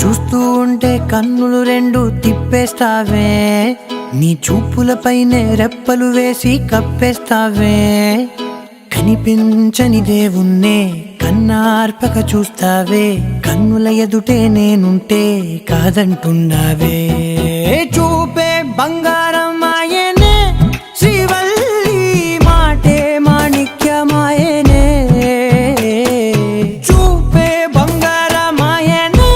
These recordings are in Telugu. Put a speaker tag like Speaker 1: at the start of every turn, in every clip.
Speaker 1: చూస్తూ ఉంటే కన్నులు రెండు తిప్పేస్తావే, నీ చూపులపైనే రెప్పలు వేసి కప్పేస్తావే. కనిపించని దేవుణ్ణే కన్నార్పక చూస్తావే, కన్నుల ఎదుటే నేనుంటే కాదంటున్నావే. చూపే బంగారం ఆయనే, శ్రీవల్లి మాటే మాణిక్యమాయనే. చూపే బంగారం ఆయనే,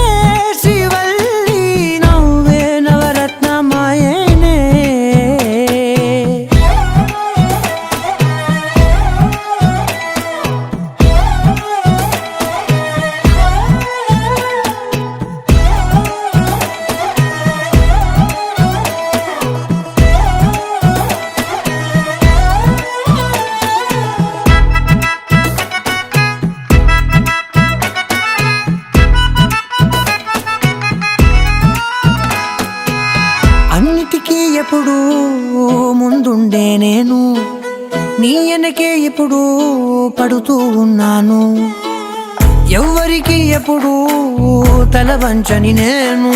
Speaker 1: శ్రీవల్లి నవ్వే నవరత్నమాయనే. అన్నిటికీ ఎప్పుడు ముందుండే నేను, నీ వెనకే ఎప్పుడు పడుతూ ఉన్నాను. ఎవ్వరికి ఎప్పుడు తల వంచని నేను,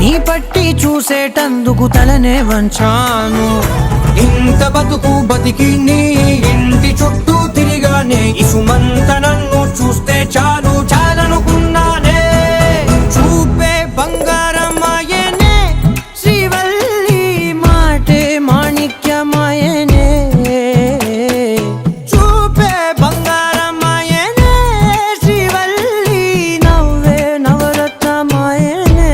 Speaker 1: నీ పట్టి చూసేటందుకు తలనే వంచాను.
Speaker 2: ఇంత బతుకు బతికి నీ ఇంటి చుట్టూ తిరిగానే, ఇసుమంత నన్ను చూస్తే చాలు చాలనుకున్నానే.
Speaker 1: చూపే బంగారం ఆయనే, శ్రీవల్లి మాటే మాణిక్యమాయనే. చూపే బంగారం ఆయనే, శ్రీవల్లి నవ్వే నవరత్నమాయనే.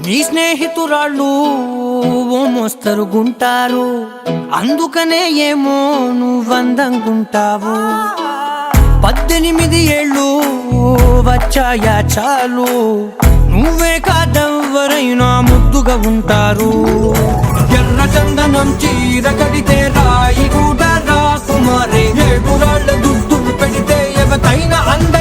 Speaker 1: నీ స్నేహితురాళ్ళు ఓ మోస్తరుగుంటారు, అందుకనే ఏమో నువ్వందంగుంటావు. 18 ఏళ్ళు వచ్చాయా చాలు, నువ్వే కాదెవ్వరైనా ముద్దుగా ఉంటారు.
Speaker 2: ఎర్ర చందనం చీర కడితే రాయి కూడా రాకుమారే, 7 రాళ్ళ దుద్దులు పెడితే ఎవతైనా అంద